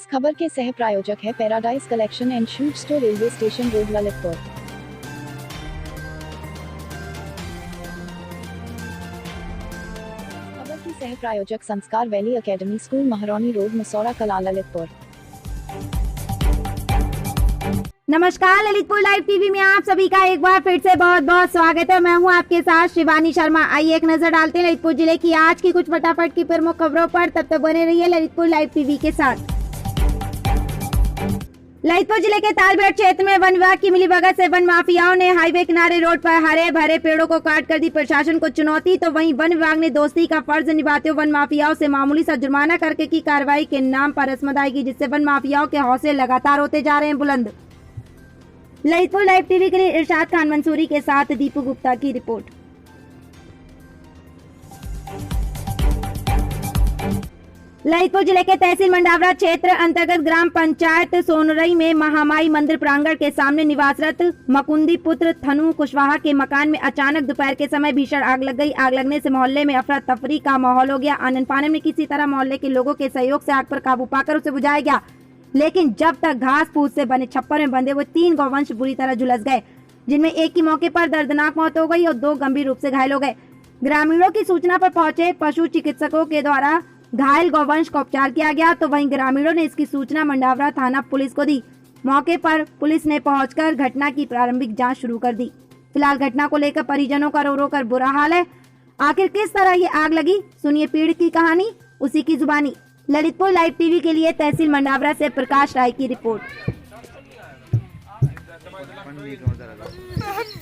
इस खबर के सह प्रायोजक है paradise collection and shoot store, railway station road, Lalitpur. खबर की सह प्रायोजक संस्कार वैली एकेडमी स्कूल, महारानी रोड, मसौरा कला, ललितपुर। नमस्कार, ललितपुर लाइव टीवी में आप सभी का एक बार फिर से बहुत बहुत स्वागत है। मैं हूं आपके साथ शिवानी शर्मा। आइए एक नजर डालते हैं ललितपुर जिले की आज की कुछ फटाफट की प्रमुख खबरों पर। तब तक बने रहिए ललितपुर लाइव टीवी के साथ। ललितपुर जिले के तालबेट क्षेत्र में वन विभाग की मिलीभगत से वन माफियाओं ने हाईवे किनारे रोड पर हरे भरे पेड़ों को काट कर दी प्रशासन को चुनौती। तो वहीं वन विभाग ने दोस्ती का फर्ज निभाते हुए वन माफियाओं से मामूली सा जुर्माना करके की कार्रवाई के नाम पर रस्म अदायगी, जिससे वन माफियाओं के हौसले लगातार होते जा रहे हैं बुलंद। ललितपुर लाइव टीवी के लिए इरशाद खान मंसूरी के साथ दीपू गुप्ता की रिपोर्ट। ललितपुर जिले के तहसील मंडावरा क्षेत्र अंतर्गत ग्राम पंचायत सोनरई में महामाई मंदिर प्रांगण के सामने निवासरत मकुंदी पुत्र थनु कुशवाहा के मकान में अचानक दोपहर के समय भीषण आग लग गई। आग लगने से मोहल्ले में अफरा तफरी का माहौल हो गया। आनन फानन में किसी तरह मोहल्ले के लोगों के सहयोग से आग पर काबू पाकर उसे बुझाया गया, लेकिन जब तक घास फूस से बने छप्पर में बंधे हुए 3 गौवंश बुरी तरह झुलस गए, जिनमें एक की मौके पर दर्दनाक मौत हो गई और 2 गंभीर रूप से घायल हो गए। ग्रामीणों की सूचना पर पहुंचे पशु चिकित्सकों के द्वारा घायल गौवंश का उपचार किया गया। तो वहीं ग्रामीणों ने इसकी सूचना मंडावरा थाना पुलिस को दी। मौके पर पुलिस ने पहुंचकर घटना की प्रारंभिक जाँच शुरू कर दी। फिलहाल घटना को लेकर परिजनों का रो रो कर बुरा हाल है। आखिर किस तरह ये आग लगी, सुनिए पीड़ित की कहानी उसी की जुबानी। ललितपुर लाइव टीवी के लिए तहसील मंडावरा से प्रकाश राय की रिपोर्ट। हम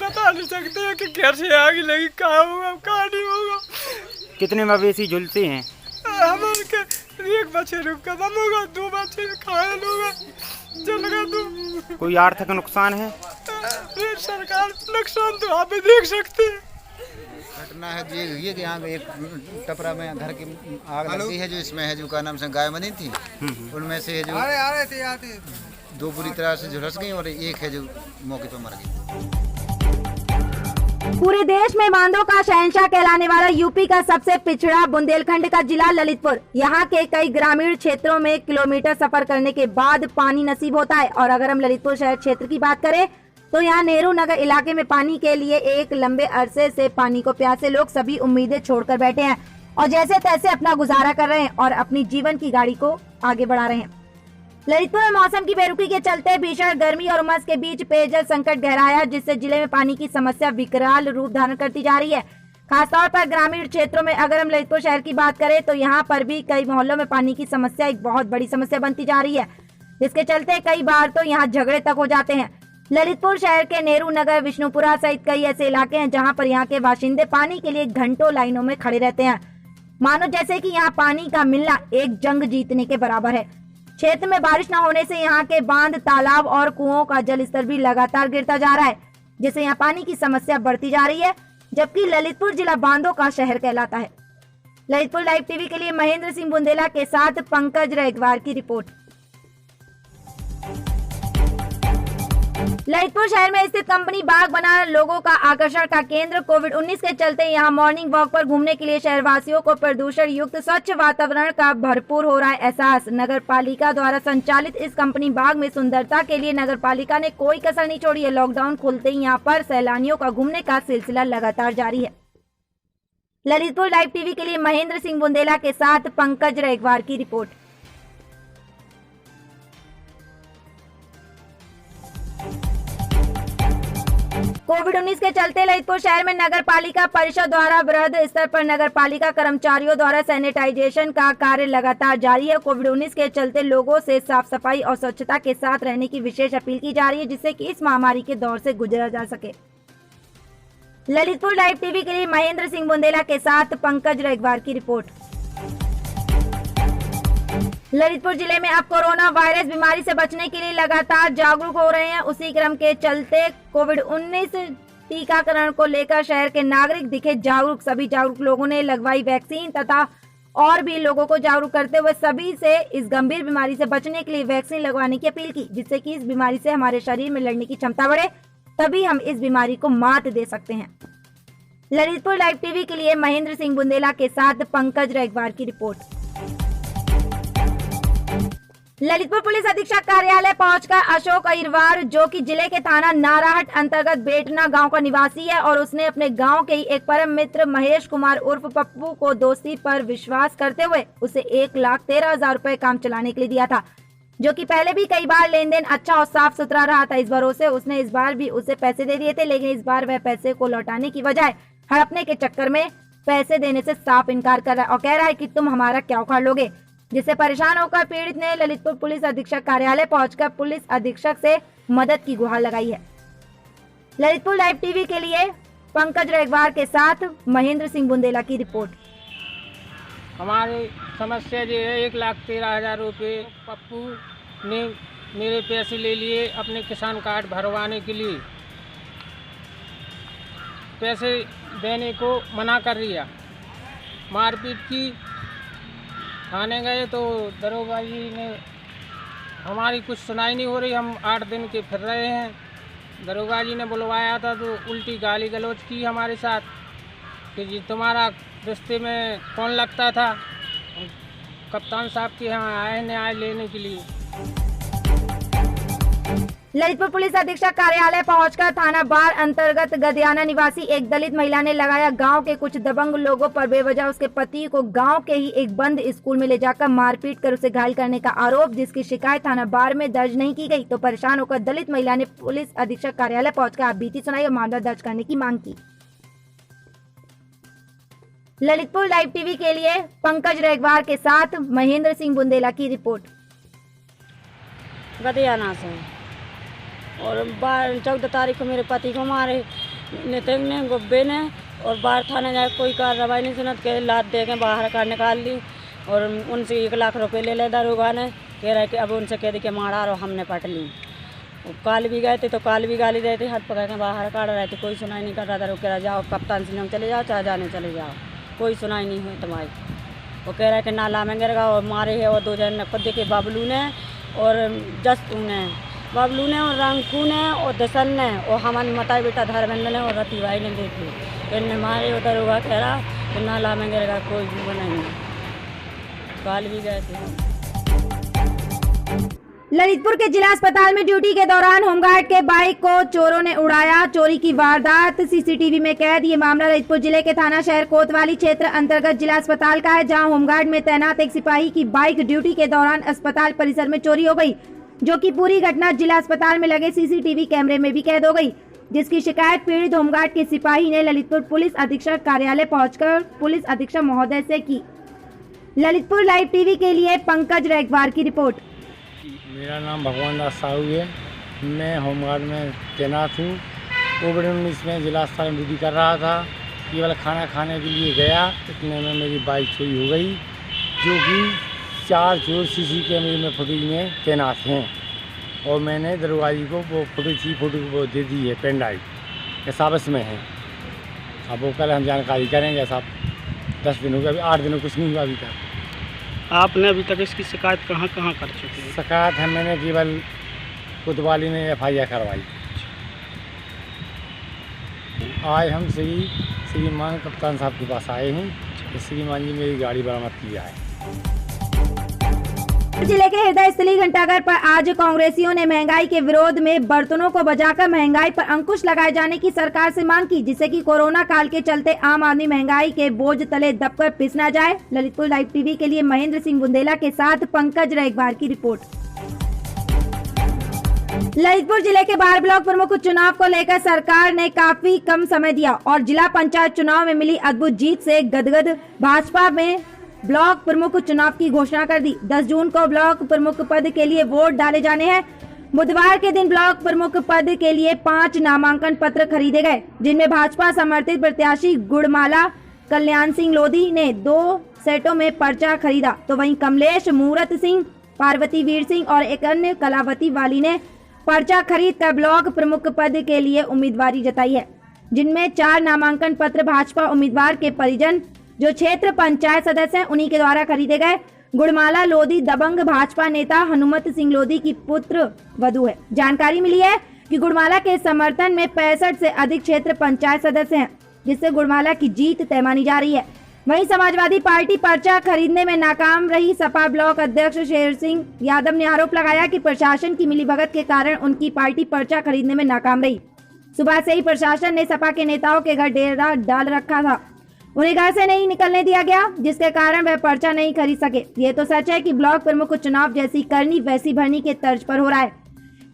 बता नहीं सकते हैं कि कैसे आग लगी, कहाँ होगा कहाँ नहीं होगा। कितने मवेशी झुलते हैं? हमारे के एक बच्चे रुका दम होगा, 2 बच्चे घायल होगा, जल गया। तो कोई आर्थिक नुकसान है? सरकार नुकसान तो आप भी देख सकते हैं। घटना है ये कि यहाँ एक टपरा में घर की आग लगी है, जो इसमें है जो का नाम से गाय बनी थी, उनमें से जो 2 बुरी तरह से झुलस गई और एक है जो मौके पर मर गई। पूरे देश में बांधों का शहंशाह कहलाने वाला यूपी का सबसे पिछड़ा बुंदेलखंड का जिला ललितपुर। यहाँ के कई ग्रामीण क्षेत्रों में किलोमीटर सफर करने के बाद पानी नसीब होता है। और अगर हम ललितपुर शहर क्षेत्र की बात करें तो यहाँ नेहरू नगर इलाके में पानी के लिए एक लंबे अरसे से पानी को प्यासे लोग सभी उम्मीदें छोड़कर बैठे हैं और जैसे तैसे अपना गुजारा कर रहे हैं और अपनी जीवन की गाड़ी को आगे बढ़ा रहे हैं। ललितपुर में मौसम की बेरुखी के चलते भीषण गर्मी और उमस के बीच पेयजल संकट गहराया, जिससे जिले में पानी की समस्या विकराल रूप धारण करती जा रही है। खासतौर पर ग्रामीण क्षेत्रों में अगर हम ललितपुर शहर की बात करें तो यहाँ पर भी कई मोहल्लों में पानी की समस्या एक बहुत बड़ी समस्या बनती जा रही है, जिसके चलते कई बार तो यहाँ झगड़े तक हो जाते हैं। ललितपुर शहर के नेहरू नगर, विष्णुपुरा सहित कई ऐसे इलाके हैं जहाँ पर यहाँ के बाशिंदे पानी के लिए घंटों लाइनों में खड़े रहते हैं, मानो जैसे कि यहाँ पानी का मिलना एक जंग जीतने के बराबर है। क्षेत्र में बारिश न होने से यहाँ के बांध, तालाब और कुओं का जल स्तर भी लगातार गिरता जा रहा है, जिससे यहाँ पानी की समस्या बढ़ती जा रही है, जबकि ललितपुर जिला बांधों का शहर कहलाता है। ललितपुर लाइव टीवी के लिए महेंद्र सिंह बुंदेला के साथ पंकज रेगवार की रिपोर्ट। ललितपुर शहर में स्थित कंपनी बाग बना लोगों का आकर्षण का केंद्र। कोविड-19 के चलते यहां मॉर्निंग वॉक पर घूमने के लिए शहरवासियों को प्रदूषण युक्त स्वच्छ वातावरण का भरपूर हो रहा है एहसास। नगर पालिका द्वारा संचालित इस कंपनी बाग में सुंदरता के लिए नगर पालिका ने कोई कसर नहीं छोड़ी है। लॉकडाउन खुलते ही यहां पर सैलानियों का घूमने का सिलसिला लगातार जारी है। ललितपुर लाइव टीवी के लिए महेंद्र सिंह बुंदेला के साथ पंकज रेगवार की रिपोर्ट। कोविड-19 के चलते ललितपुर शहर में नगर पालिका परिषद द्वारा वृहद स्तर पर नगर पालिका कर्मचारियों द्वारा सैनिटाइजेशन का कार्य लगातार जारी है। कोविड-19 के चलते लोगों से साफ सफाई और स्वच्छता के साथ रहने की विशेष अपील की जा रही है, जिससे कि इस महामारी के दौर से गुजरा जा सके। ललितपुर लाइव टीवी के लिए महेंद्र सिंह बुंदेला के साथ पंकज रेगवार की रिपोर्ट। ललितपुर जिले में अब कोरोना वायरस बीमारी से बचने के लिए लगातार जागरूक हो रहे हैं। उसी क्रम के चलते कोविड-19 टीकाकरण को लेकर शहर के नागरिक दिखे जागरूक। सभी जागरूक लोगों ने लगवाई वैक्सीन तथा और भी लोगों को जागरूक करते हुए सभी से इस गंभीर बीमारी से बचने के लिए वैक्सीन लगवाने की अपील की, जिससे कि इस बीमारी से हमारे शरीर में लड़ने की क्षमता बढ़े, तभी हम इस बीमारी को मात दे सकते हैं। ललितपुर लाइव टीवी के लिए महेंद्र सिंह बुंदेला के साथ पंकज रेगवार की रिपोर्ट। ललितपुर पुलिस अधीक्षक कार्यालय पहुंचकर अशोक अहिरवार, जो कि जिले के थाना नाराहट अंतर्गत बेटना गांव का निवासी है और उसने अपने गांव के ही एक परम मित्र महेश कुमार उर्फ पप्पू को दोस्ती पर विश्वास करते हुए उसे 1,13,000 रुपए काम चलाने के लिए दिया था, जो कि पहले भी कई बार लेन देन अच्छा और साफ सुथरा रहा था। इस भरोसे उसने इस बार भी उसे पैसे दे दिए थे, लेकिन इस बार वह पैसे को लौटाने की बजाय हड़पने के चक्कर में पैसे देने से साफ इनकार कर रहा है और कह रहा है कि तुम हमारा क्या उखाड़ लोगे, जिससे परेशान होकर पीड़ित ने ललितपुर पुलिस अधीक्षक कार्यालय पहुंचकर पुलिस अधीक्षक से मदद की गुहार लगाई है। ललितपुर लाइव टीवी के लिए पंकज रेगवार के साथ महेंद्र सिंह बुंदेला की रिपोर्ट। हमारी समस्या ये है, 1,13,000 रुपये पप्पू ने मेरे पैसे ले लिए अपने किसान कार्ड भरवाने के लिए। पैसे देने को मना कर दिया, मारपीट की। थाने गए तो दरोगा जी ने हमारी कुछ सुनाई नहीं हो रही। हम 8 दिन के फिर रहे हैं। दरोगा जी ने बुलवाया था तो उल्टी गाली गलौज की हमारे साथ कि जी तुम्हारा रिश्ते में कौन लगता था। कप्तान साहब के यहाँ आए न्याय लेने के लिए। ललितपुर पुलिस अधीक्षक कार्यालय पहुंचकर थाना बार अंतर्गत गदियाना निवासी एक दलित महिला ने लगाया गांव के कुछ दबंग लोगों पर बेवजह उसके पति को गांव के ही एक बंद स्कूल में ले जाकर मारपीट कर उसे घायल करने का आरोप, जिसकी शिकायत थाना बार में दर्ज नहीं की गई। तो परेशान होकर दलित महिला ने पुलिस अधीक्षक कार्यालय पहुंचकर आपबीती सुनाई और मामला दर्ज करने की मांग की। ललितपुर लाइव टीवी के लिए पंकज रेगवार के साथ महेंद्र सिंह बुंदेला की रिपोर्ट। गदियाना से और 14 तारीख को मेरे पति को मारे नितिन ने, गुब्बे ने, और बाहर थाने जाए कोई कार्रवाई नहीं सुनत के लात दे के बाहर का निकाल दी और उनसे 1 लाख रुपए ले ले दरोगा ने। कह रहे कि अब उनसे कह दी कि मारा और हमने पट ली। काल भी गए थे तो काल भी गाली देते, हाथ पकड़ के बाहर काट रहे थे, कोई सुनाई नहीं कर रहा था। वो कह रहा जाओ कप्तान सिंह चले जाओ, चाहे जाने चले जाओ, कोई सुनाई नहीं हुई तुम्हारी। वो कह रहा है कि नाला में गिर गया और मारे है और 2 जन खुद देखे, बबलू ने और जस्तू ने, बबलू ने और रंकू ने और दसन ने और हमारे माता बेटा धर्मेंद्र ने और रति भाई ने देखी। इनने मारे उधर हुआ, कह रहा कि नाला में गिर गया, कोई भी नहीं। काल भी गए थे। ललितपुर के जिला अस्पताल में ड्यूटी के दौरान होमगार्ड के बाइक को चोरों ने उड़ाया। चोरी की वारदात सीसीटीवी में कैद। ये मामला ललितपुर जिले के थाना शहर कोतवाली क्षेत्र अंतर्गत जिला अस्पताल का है, जहां होमगार्ड में तैनात एक सिपाही की बाइक ड्यूटी के दौरान अस्पताल परिसर में चोरी हो गई, जो कि पूरी घटना जिला अस्पताल में लगे सीसीटीवी कैमरे में भी कैद हो गई, जिसकी शिकायत पीड़ित होमगार्ड के सिपाही ने ललितपुर पुलिस अधीक्षक कार्यालय पहुंचकर पुलिस अधीक्षक महोदय से की। ललितपुर लाइव टीवी के लिए पंकज रेगवार की रिपोर्ट। मेरा नाम भगवान दास साहू है। मैं होमगार्ड में तैनात हूँ। कोविड-19 में जिला अस्पताल में ड्यूटी कर रहा था। केवल खाना खाने के लिए गया, इतने में मेरी बाइक चोरी हो गई, जो कि 4 चोर सीसी कैमरे में फुटेज में तैनात हैं। और मैंने दरोगा जी को वो फुटेज की फोटो वो दे दी है, पेन ड्राइव के साबस में है। अब वो कल हम जानकारी करेंगे साहब। 10 दिन हो गए, अभी 8 दिन कुछ नहीं हुआ अभी तक। आपने अभी तक इसकी शिकायत कहाँ कहाँ कर चुके हैं? शिकायत है मैंने केवल कोतवाली में FIR करवाई। आज हम श्रीमान कप्तान साहब के पास आए हैं। श्रीमान जी मेरी गाड़ी बरामद किया है। जिले के हृदय स्थली घंटाघर पर आज कांग्रेसियों ने महंगाई के विरोध में बर्तनों को बजाकर महंगाई पर अंकुश लगाए जाने की सरकार से मांग की, जिससे कि कोरोना काल के चलते आम आदमी महंगाई के बोझ तले दबकर पिस न जाए। ललितपुर लाइव टीवी के लिए महेंद्र सिंह बुंदेला के साथ पंकज रेगवार की रिपोर्ट। ललितपुर जिले के बार ब्लॉक प्रमुख चुनाव को लेकर सरकार ने काफी कम समय दिया और जिला पंचायत चुनाव में मिली अद्भुत जीत से गदगद भाजपा में ब्लॉक प्रमुख चुनाव की घोषणा कर दी। 10 जून को ब्लॉक प्रमुख पद के लिए वोट डाले जाने हैं। बुधवार के दिन ब्लॉक प्रमुख पद के लिए 5 नामांकन पत्र खरीदे गए, जिनमें भाजपा समर्थित प्रत्याशी गुड़माला कल्याण सिंह लोधी ने 2 सेटों में पर्चा खरीदा, तो वहीं कमलेश मूरत सिंह, पार्वती वीर सिंह और एक अन्य कलावती वाली ने पर्चा खरीद कर ब्लॉक प्रमुख पद के लिए उम्मीदवारी जताई है, जिनमें 4 नामांकन पत्र भाजपा उम्मीदवार के परिजन जो क्षेत्र पंचायत सदस्य हैं उन्हीं के द्वारा खरीदे गए। गुड़माला लोधी दबंग भाजपा नेता हनुमत सिंह लोधी की पुत्र वधू है। जानकारी मिली है कि गुड़माला के समर्थन में 65 से अधिक क्षेत्र पंचायत सदस्य हैं, जिससे गुड़माला की जीत तय मानी जा रही है। वहीं समाजवादी पार्टी पर्चा खरीदने में नाकाम रही। सपा ब्लॉक अध्यक्ष शेर सिंह यादव ने आरोप लगाया कि प्रशासन की मिलीभगत के कारण उनकी पार्टी पर्चा खरीदने में नाकाम रही। सुबह से ही प्रशासन ने सपा के नेताओं के घर डेरा डाल रखा था। उन्हें घर से नहीं निकलने दिया गया, जिसके कारण वह पर्चा नहीं खरीद सके। ये तो सच है कि ब्लॉक प्रमुख चुनाव जैसी करनी वैसी भरनी के तर्ज पर हो रहा है।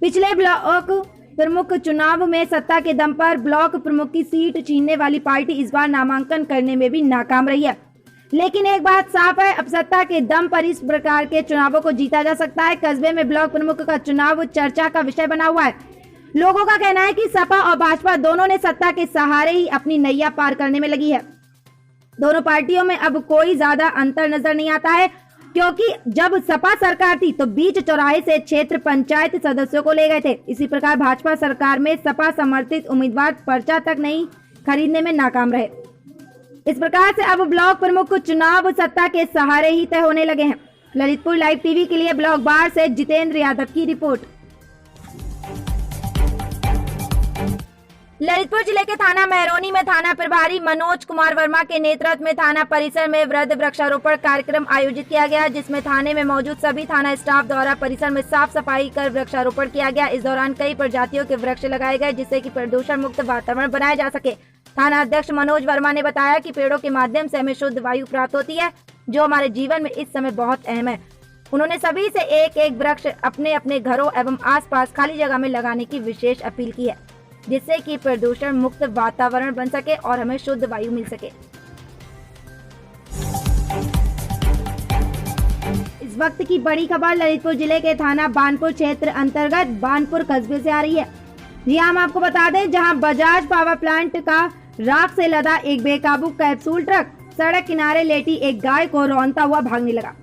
पिछले ब्लॉक प्रमुख चुनाव में सत्ता के दम पर ब्लॉक प्रमुख की सीट छीनने वाली पार्टी इस बार नामांकन करने में भी नाकाम रही है। लेकिन एक बात साफ है, अब सत्ता के दम पर इस प्रकार के चुनावों को जीता जा सकता है। कस्बे में ब्लॉक प्रमुख का चुनाव चर्चा का विषय बना हुआ है। लोगों का कहना है कि सपा और भाजपा दोनों ने सत्ता के सहारे ही अपनी नैया पार करने में लगी है। दोनों पार्टियों में अब कोई ज्यादा अंतर नजर नहीं आता है, क्योंकि जब सपा सरकार थी तो बीच चौराहे से क्षेत्र पंचायत सदस्यों को ले गए थे। इसी प्रकार भाजपा सरकार में सपा समर्थित उम्मीदवार पर्चा तक नहीं खरीदने में नाकाम रहे। इस प्रकार से अब ब्लॉक प्रमुख चुनाव सत्ता के सहारे ही तय होने लगे हैं। ललितपुर लाइव टीवी के लिए ब्लॉक बार से जितेंद्र यादव की रिपोर्ट। ललितपुर जिले के थाना महरौनी में थाना प्रभारी मनोज कुमार वर्मा के नेतृत्व में थाना परिसर में वृहद वृक्षारोपण कार्यक्रम आयोजित किया गया, जिसमें थाने में मौजूद सभी थाना स्टाफ द्वारा परिसर में साफ सफाई कर वृक्षारोपण किया गया। इस दौरान कई प्रजातियों के वृक्ष लगाए गए, जिससे कि प्रदूषण मुक्त वातावरण बनाया जा सके। थाना अध्यक्ष मनोज वर्मा ने बताया कि पेड़ों के माध्यम से हमें शुद्ध वायु प्राप्त होती है, जो हमारे जीवन में इस समय बहुत अहम है। उन्होंने सभी से एक एक वृक्ष अपने अपने घरों एवं आसपास खाली जगह में लगाने की विशेष अपील की है, जिससे कि प्रदूषण मुक्त वातावरण बन सके और हमें शुद्ध वायु मिल सके। इस वक्त की बड़ी खबर ललितपुर जिले के थाना बानपुर क्षेत्र अंतर्गत बानपुर कस्बे से आ रही है। जी हम आपको बता दें, जहां बजाज पावर प्लांट का राख से लदा एक बेकाबू कैप्सूल ट्रक सड़क किनारे लेटी एक गाय को रौंदता हुआ भागने लगा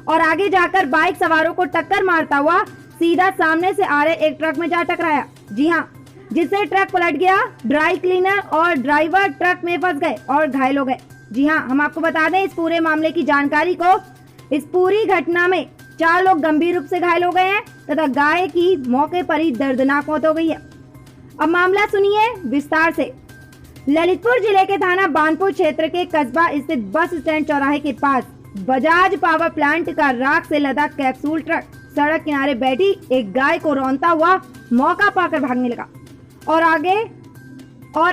और आगे जाकर बाइक सवारों को टक्कर मारता हुआ सीधा सामने से आ रहे एक ट्रक में जा टकराया। जी हाँ, जिससे ट्रक पलट गया। ड्राई क्लीनर और ड्राइवर ट्रक में फंस गए और घायल हो गए। जी हाँ, हम आपको बता दें, इस पूरे मामले की जानकारी को इस पूरी घटना में 4 लोग गंभीर रूप से घायल हो गए हैं तथा गाय की मौके पर ही दर्दनाक मौत हो गई है। अब मामला सुनिए विस्तार से। ललितपुर जिले के थाना बानपुर क्षेत्र के कस्बा स्थित बस स्टैंड चौराहे के पास बजाज पावर प्लांट का राख से लदा कैप्सूल ट्रक सड़क किनारे बैठी एक गाय को रौंदता हुआ मौका पाकर भागने लगा और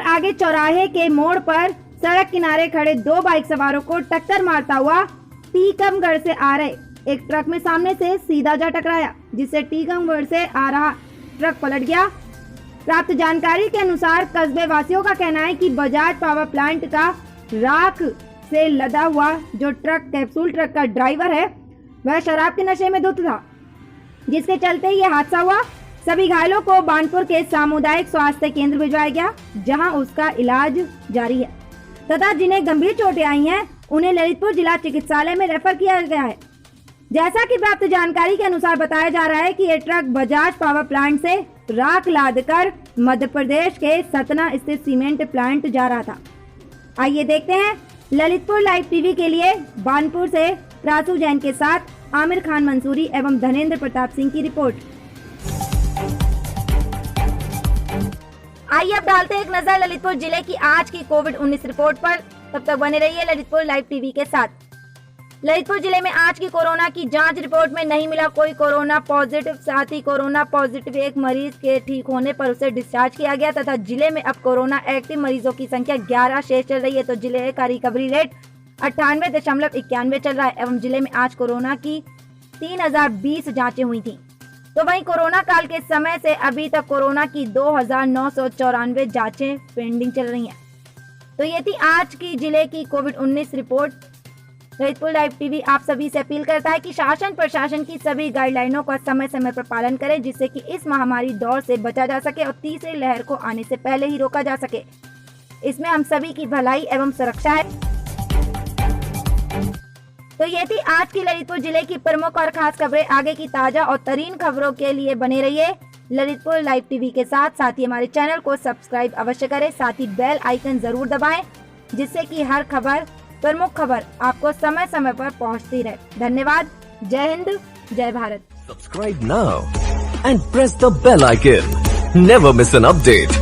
आगे चौराहे के मोड़ पर सड़क किनारे खड़े 2 बाइक सवारों को टक्कर मारता हुआ टीकमगढ़ से आ रहे एक ट्रक में सामने से सीधा जा टकराया, जिससे टीकमगढ़ से आ रहा ट्रक पलट गया। प्राप्त जानकारी के अनुसार कस्बे वासियों का कहना है कि बजाज पावर प्लांट का राख से लदा हुआ जो ट्रक कैप्सूल ट्रक का ड्राइवर है वह शराब के नशे में धुत था, जिसके चलते ये हादसा हुआ। सभी घायलों को बानपुर के सामुदायिक स्वास्थ्य केंद्र भिजवाया गया, जहां उसका इलाज जारी है तथा जिन्हें गंभीर चोटें आई हैं उन्हें ललितपुर जिला चिकित्सालय में रेफर किया गया है। जैसा कि प्राप्त जानकारी के अनुसार बताया जा रहा है कि यह ट्रक बजाज पावर प्लांट से राख लादकर मध्य प्रदेश के सतना स्थित सीमेंट प्लांट जा रहा था। आइए देखते हैं ललितपुर लाइव टीवी के लिए बानपुर से रासू जैन के साथ आमिर खान मंसूरी एवं धनेंद्र प्रताप सिंह की रिपोर्ट। आइए अब डालते हैं एक नजर ललितपुर जिले की आज की कोविड-19 रिपोर्ट पर। तब तक बने रहिए ललितपुर लाइव टीवी के साथ। ललितपुर जिले में आज की कोरोना की जांच रिपोर्ट में नहीं मिला कोई कोरोना पॉजिटिव। साथ ही कोरोना पॉजिटिव एक मरीज के ठीक होने पर उसे डिस्चार्ज किया गया तथा जिले में अब कोरोना एक्टिव मरीजों की संख्या 11 शेष चल रही है, तो जिले का रिकवरी रेट 98.91 चल रहा है एवं जिले में आज कोरोना की 3020 जाँचें हुई थी। तो वहीं कोरोना काल के समय से अभी तक कोरोना की 2994 जांचें पेंडिंग चल रही हैं। तो ये थी आज की जिले की कोविड-19 रिपोर्ट। ललितपुर लाइव टीवी आप सभी से अपील करता है कि शासन प्रशासन की सभी गाइडलाइनों का समय समय पर पालन करें, जिससे कि इस महामारी दौर से बचा जा सके और तीसरी लहर को आने से पहले ही रोका जा सके। इसमें हम सभी की भलाई एवं सुरक्षा है। तो ये थी आज की ललितपुर जिले की प्रमुख और खास खबरें। आगे की ताजा और तरीन खबरों के लिए बने रहिए ललितपुर लाइव टीवी के साथ ही हमारे चैनल को सब्सक्राइब अवश्य करें, साथ ही बेल आइकन जरूर दबाएं, जिससे कि हर खबर प्रमुख खबर आपको समय समय पर पहुंचती रहे। धन्यवाद। जय हिंद, जय Bharat. Subscribe now and press the bell icon. Never miss an update.